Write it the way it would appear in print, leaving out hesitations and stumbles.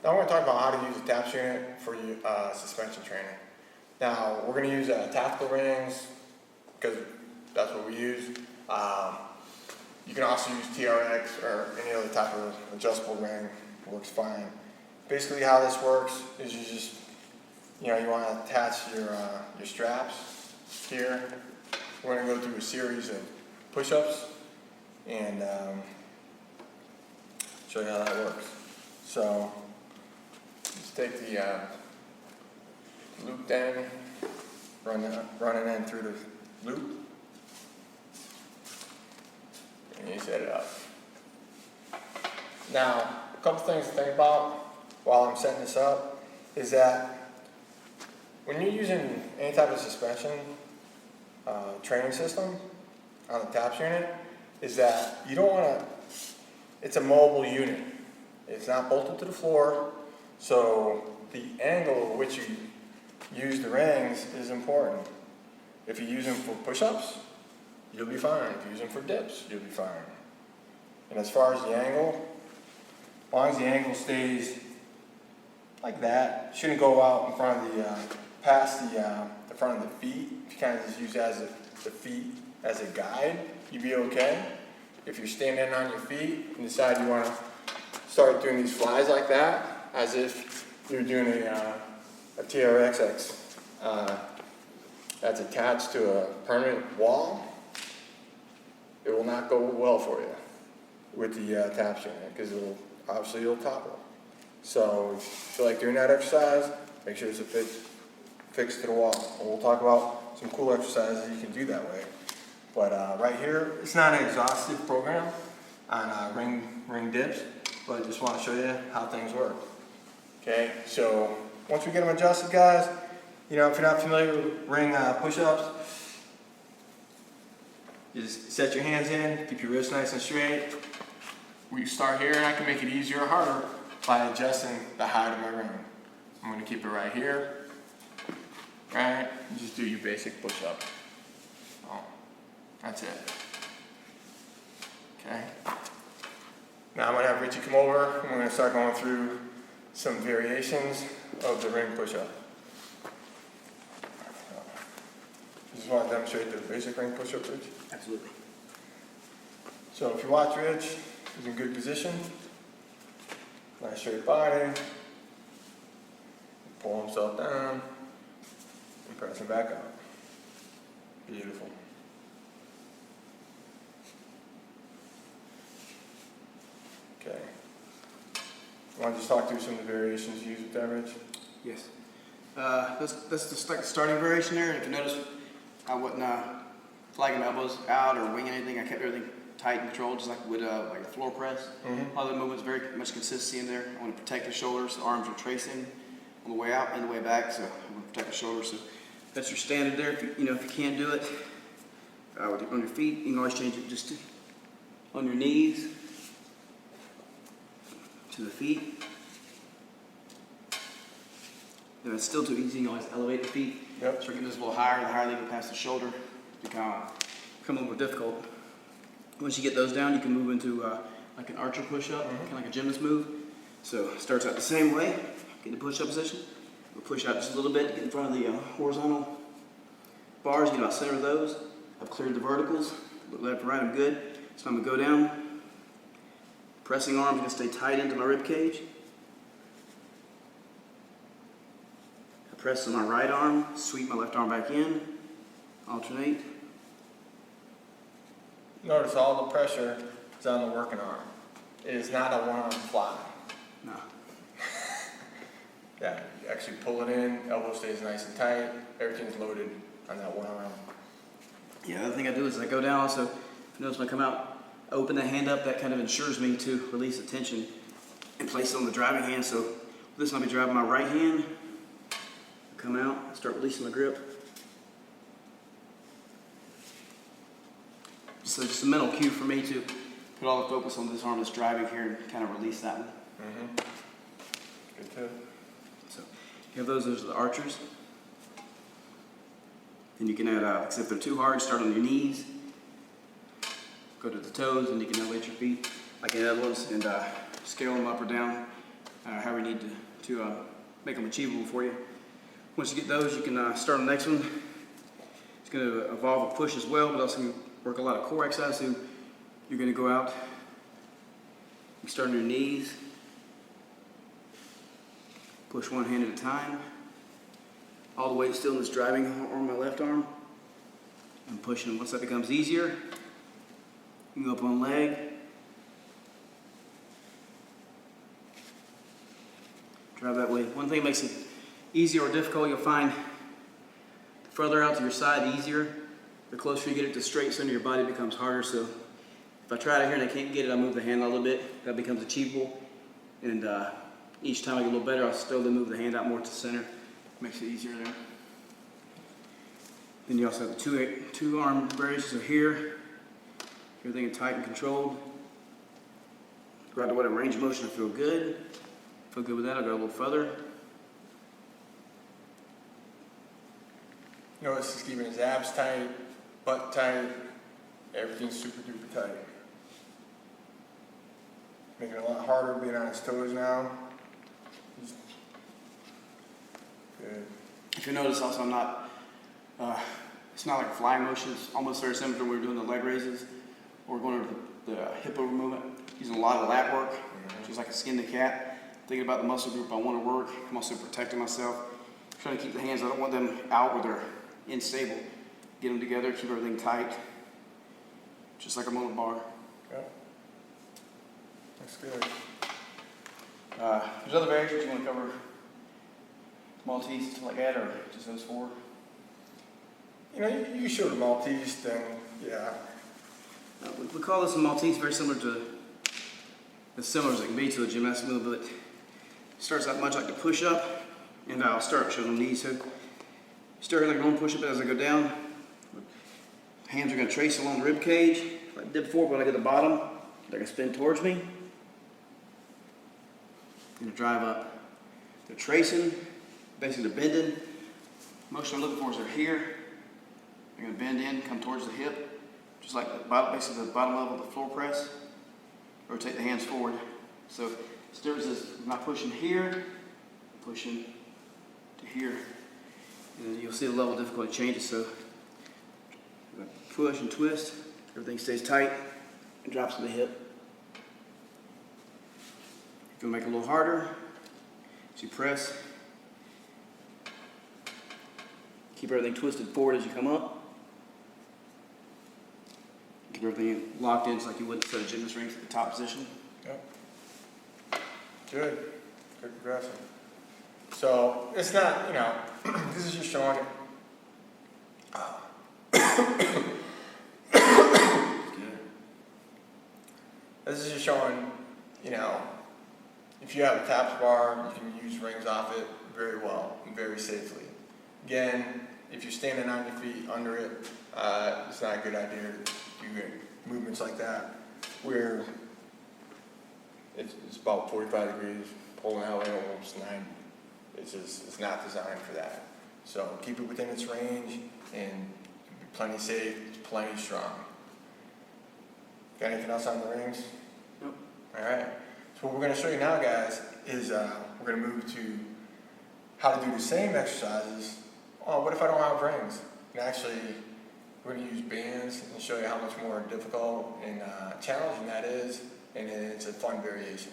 Now we're going to talk about how to use a TAPS unit for suspension training. Now we're going to use tactical rings because that's what we use. You can also use TRX or any other type of adjustable ring, works fine. Basically how this works is you just, you want to attach your straps here. We're going to go through a series of push-ups and show you how that works. So just take the looped end, run it in through the loop, and you set it up. Now, a couple things to think about while I'm setting this up is that when you're using any type of suspension training system on the TAPS unit, is that you don't want to, it's a mobile unit. It's not bolted to the floor, so the angle at which you use the rings is important. If you use them for push-ups, you'll be fine. If you use them for dips, you'll be fine. And as far as the angle, as long as the angle stays like that, shouldn't go out in front of the, past the front of the feet. If you kind of just use the feet as a guide, you'd be okay. If you're standing on your feet and decide you want to start doing these flies like that, as if you're doing a TRX that's attached to a permanent wall, it will not go well for you with the TAPS unit because it'll topple. So if you feel like doing that exercise, make sure it's fixed to the wall. And we'll talk about some cool exercises you can do that way. But right here, it's not an exhaustive program on ring dips, but I just want to show you how things work. Okay, so once we get them adjusted, guys, if you're not familiar with ring push-ups, you just set your hands in, keep your wrists nice and straight. We start here, and I can make it easier or harder by adjusting the height of my ring. I'm going to keep it right here, right? And just do your basic push-up. That's it. Okay. Now I'm going to have Richie come over and we're going to start going through some variations of the ring push-up. Just want to demonstrate the basic ring push-up, Rich? Absolutely. So if you watch Rich, he's in good position. Nice straight body. Pull himself down and press him back up. Beautiful. Okay. You want to just talk through some of the variations you use with that, Rich? Yes. That's just like the starting variation there. And if you notice, I wasn't flagging my elbows out or winging anything. I kept everything tight and controlled, just like with like a floor press. Mm-hmm. All the movements, very much consistency in there. I want to protect the shoulders. The arms are tracing on the way out and the way back, so I want to protect the shoulders. So that's your standard there. If you can't do it on your feet, you can always change it just on your knees to the feet. If it's still too easy, you can always elevate the feet. Yep. Start getting this a little higher. The higher they go past the shoulder, it become a little more difficult. Once you get those down, you can move into like an archer push-up, kind of like a gymnast move. So it starts out the same way. Get in the push-up position. We'll push out just a little bit, get in front of the horizontal bars, get about center of those. I've cleared the verticals. Look left and right, I'm good. So I'm going to go down. Pressing arms, going to stay tight into my rib cage. I press on my right arm, sweep my left arm back in, alternate. Notice all the pressure is on the working arm. It is not a one-arm fly. No. Yeah, you actually pull it in, elbow stays nice and tight, everything's loaded on that one arm. Yeah, the other thing I do is I go down also, notice when I come out, I open the hand up, that kind of ensures me to release the tension and place it on the driving hand. So this I'll be driving my right hand, come out, start releasing my grip. So just a mental cue for me to put all the focus on this arm that's driving here and kind of release that one. Mm-hmm. Good too. So you have those are the archers. Then you can add, if they're too hard, start on your knees. Go to the toes, and you can elevate your feet like in the other ones, and scale them up or down however you need to make them achievable for you. Once you get those, you can start on the next one. It's going to involve a push as well, but also work a lot of core exercise. So you're going to go out, you start on your knees, push one hand at a time. All the weight still in this driving arm, my left arm. I'm pushing. Once that becomes easier, you go up on leg. Drive that way. One thing that makes it easier or difficult, you'll find the further out to your side, the easier. The closer you get it to straight center of your body, it becomes harder. So if I try it here and I can't get it, I move the hand a little bit. That becomes achievable. And each time I get a little better, I'll slowly move the hand out more to the center. Makes it easier there. Then you also have the two arm variations. So here, everything tight and controlled. Go out to whatever range of motion I feel good. Feel good with that, I'll go a little further. Notice he's keeping his abs tight, butt tight, everything's super duper tight. Making it a lot harder being on his toes now. Good. If you notice also, I'm not, it's not like a flying motion. It's almost very similar to when we were doing the leg raises or going over the hip over movement. Using a lot of lat work, just like a skin to cat. Thinking about the muscle group I want to work. I'm also protecting myself. Trying to keep the hands, I don't want them out where they're unstable. Get them together, keep everything tight. Just like I'm on a bar. Okay. That's good. There's other variations you want to cover. Maltese, something like that, or just those four? You know, you showed the Maltese thing, yeah. We call this a Maltese, very similar to, as similar as it can be to a gymnastic move, but it starts out much like the push-up, and I'll start showing the knees. So start like a normal push-up as I go down. Hands are going to trace along the rib cage, like I did before. When I get to the bottom, they're going to spin towards me. I'm going to drive up. They're tracing, basically they're bending. Motion I'm looking for is they're here. They're going to bend in, come towards the hip, just like the bottom, basically the bottom level of the floor press. Rotate the hands forward. So the difference is I'm not pushing here, pushing to here. And you'll see the level of difficulty changes. So push and twist, everything stays tight and drops to the hip. If you want to make it a little harder, as you press, keep everything twisted forward as you come up. Keep everything locked in just like you would instead of gymnast rings at the top position. Yep. Good. Good progression. So it's not, you know, this is just showing it. This is just showing, you know, if you have a taps bar, you can use rings off it very well and very safely. Again, if you're standing on your feet under it, it's not a good idea to do movements like that where it's about 45 degrees, pulling out almost 90. It's not designed for that. So keep it within its range and be plenty safe, plenty strong. Got anything else on the rings? Nope. All right. So what we're going to show you now, guys, is we're going to move to how to do the same exercises. Oh, what if I don't have rings? And actually, we're going to use bands and show you how much more difficult and challenging that is, and it's a fun variation.